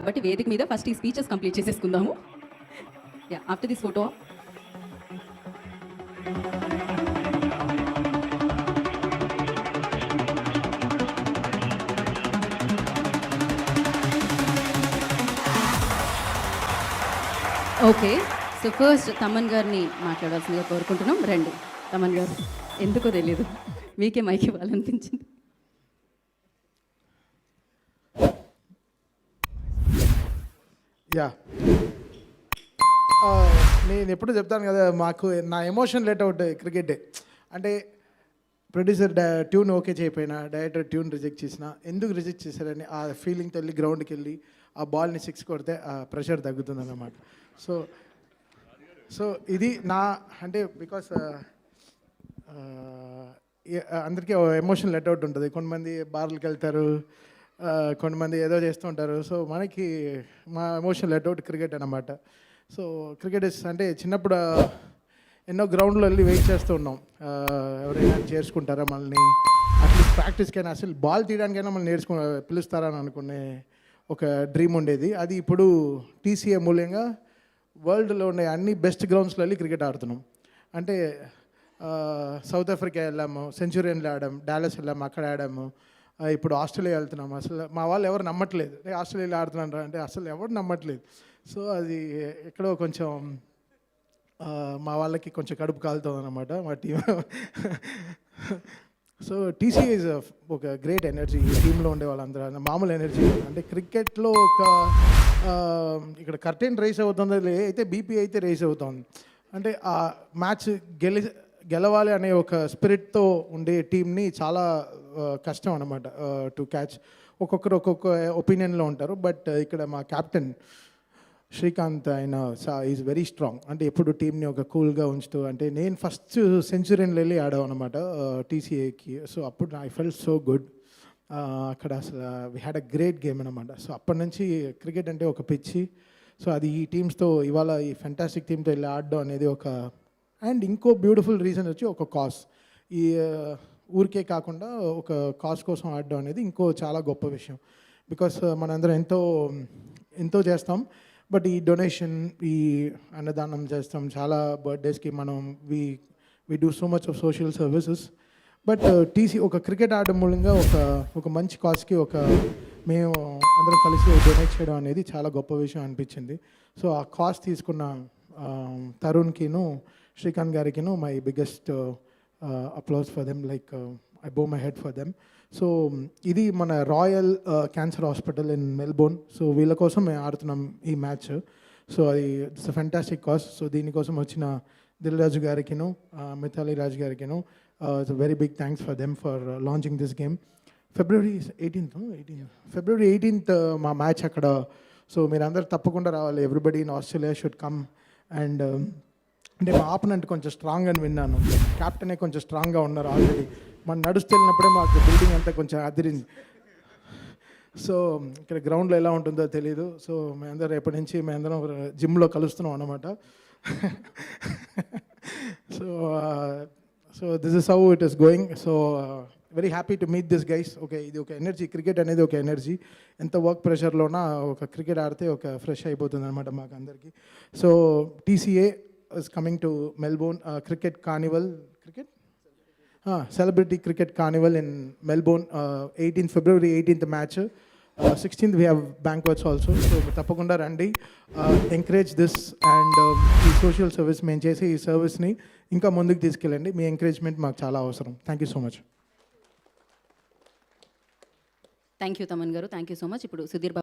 కాబట్టి వేదిక మీద ఫస్ట్ ఈ స్పీచెస్ కంప్లీట్ చేసేసుకుందాము. Yeah, after this photo okay. So first Thaman గారిని మాట్లాడాల్సిందిగా కోరుకుంటున్నాం. రండి తమన్ గారు. ఎందుకో తెలీదు, మీకే మైక్ ఇవ్వాలనిపించింది. యా, నేను ఎప్పుడు చెప్తాను కదా, మాకు నా ఎమోషన్ లెట్ అవుట్ క్రికెట్ అంటే ప్రొడ్యూసర్ ట్యూన్ ఓకే చేయకపోయినా, డైరెక్టర్ ట్యూన్ రిజెక్ట్ చేసినా, ఎందుకు రిజెక్ట్ చేశారని ఆ ఫీలింగ్తో వెళ్ళి గ్రౌండ్కి వెళ్ళి ఆ బాల్ని సిక్స్ కొడితే ఆ ప్రెషర్ తగ్గుతుంది అన్నమాట. సో ఇది నా అంటే బికాస్ అందరికీ ఎమోషన్ లెట్ అవుట్ ఉంటుంది. కొంతమంది బార్లకు వెళ్తారు, కొంతమంది ఏదో చేస్తూ ఉంటారు. సో మనకి మా ఎమోషన్ లెట్ అవుట్ క్రికెట్ అన్నమాట. సో క్రికెట్ అంటే చిన్నప్పుడు ఎన్నో గ్రౌండ్లో వెళ్ళి వెయిట్ చేస్తూ ఉన్నాం, ఎవరైనా చేర్చుకుంటారా మనల్ని, అట్లీస్ట్ ప్రాక్టీస్కైనా, అసలు బాల్ తీయడానికైనా మనం పిలుస్తారా అని అనుకునే ఒక డ్రీమ్ ఉండేది. అది ఇప్పుడు టీసీఏ మూల్యంగా వరల్డ్లో ఉండే అన్ని బెస్ట్ గ్రౌండ్స్లో వెళ్ళి క్రికెట్ ఆడుతున్నాం. అంటే సౌత్ ఆఫ్రికా వెళ్ళాము, సెంచురియన్లో ఆడాము, డాలస్ వెళ్ళాము, అక్కడ ఆడాము. ఇప్పుడు ఆస్ట్రేలియా వెళ్తున్నాము. అసలు మా వాళ్ళు ఎవరు నమ్మట్లేదు, ఆస్ట్రేలియాలో ఆడుతున్నారా అంటే అసలు ఎవరు నమ్మట్లేదు. సో అది ఎక్కడో కొంచెం మా వాళ్ళకి కొంచెం కడుపు కాలుతుంది అన్నమాట మా టీం. సో టీసీ ఈజ్ ఒక గ్రేట్ ఎనర్జీ. ఈ టీంలో ఉండే వాళ్ళందరూ మామూలు ఎనర్జీ అంటే క్రికెట్లో ఒక ఇక్కడ కర్టెన్ రేస్ అవుతుంది, అయితే బీపీ అయితే రేస్ అవుతుంది. అంటే ఆ మ్యాచ్ గెలవాలి అనే ఒక స్పిరిట్తో ఉండే టీంని చాలా కష్టం అన్నమాట టు క్యాచ్. ఒక్కొక్కరు ఒక్కొక్క ఒపీనియన్లో ఉంటారు. బట్ ఇక్కడ మా కెప్టెన్ శ్రీకాంత్ ఆయన ఈజ్ వెరీ స్ట్రాంగ్. అంటే ఎప్పుడు టీంని ఒక కూల్గా ఉంచుతూ, అంటే నేను ఫస్ట్ సెంచురీలో వెళ్ళి ఆడాం అనమాట టీసీఏకి. సో అప్పుడు ఐ ఫెల్ట్ సో గుడ్. అక్కడ అసలు we had a great game అనమాట. సో అప్పటి నుంచి క్రికెట్ అంటే ఒక పిచ్చి. సో అది ఈ టీమ్స్తో ఇవాళ ఈ ఫెంటాస్టిక్ టీమ్తో వెళ్ళి ఆడడం అనేది ఒక, అండ్ ఇంకో బ్యూటిఫుల్ రీజన్ వచ్చి ఒక కాజ్. ఈ ఊరికే కాకుండా ఒక కాజ్ కోసం ఆడడం అనేది ఇంకో చాలా గొప్ప విషయం. బికాస్ మనందరం ఎంతో చేస్తాం, బట్ ఈ డొనేషన్, ఈ అన్నదానం చేస్తాం, చాలా బర్త్డేస్కి మనం we do so much of social services. But TC ఒక క్రికెట్ ఆడడం మూలంగా ఒక మంచి కాజ్కి మేము అందరం కలిసి డొనేట్ చేయడం అనేది చాలా గొప్ప విషయం అనిపించింది. సో ఆ కాజ్ తీసుకున్న తరుణ్కిను, శ్రీకాంత్ గారికిను my biggest applause for them, like I bow my head for them. So ఇది మన royal cancer hospital in Melbourne. So వీళ్ళ కోసం మేము ఆడుతున్నాం ఈ మ్యాచ్. సో అది it's a fantastic cause. So దీనికోసం వచ్చిన దిల్ రాజు గారికిను, మిథాలీ రాజు గారికిను it's very big thanks for them for launching this game. February 18th మా మ్యాచ్ అక్కడ. సో మీరందరూ తప్పకుండా రావాలి. Everybody in Australia should come. And అంటే మా ఆపనెంట్ కొంచెం స్ట్రాంగ్ అని విన్నాను, క్యాప్టెనే కొంచెం స్ట్రాంగ్గా ఉన్నారు ఆల్రెడీ. మనం నడుస్తున్నప్పుడే మాకు బిల్డింగ్ అంతా కొంచెం అదిరింది. సో ఇక్కడ గ్రౌండ్లో ఎలా ఉంటుందో తెలీదు. సో మేమందరం రేపటి నుంచి మేమందరం జిమ్లో కలుస్తున్నాం అన్నమాట. So this is how it is going. So very happy to meet this guys. Okay, ఇది ఒక ఎనర్జీ, క్రికెట్ అనేది ఒక ఎనర్జీ. ఎంత వర్క్ ప్రెషర్లోనా ఒక క్రికెట్ ఆడితే ఒక ఫ్రెష్ అయిపోతుంది అనమాట మాకు అందరికీ. So TCA is coming to Melbourne cricket carnival, celebrity cricket carnival in Melbourne, February 18th match. 16th we have banquets also. So tapakunda randi, encourage this, and ee social service men chese ee service ni inka munduku తీసుకెళ్ళండి. మీ encouragement మాకు చాలా అవసరం. Thank you so much. Thank you Thaman గారు, thank you so much. ఇప్పుడు సుధీర్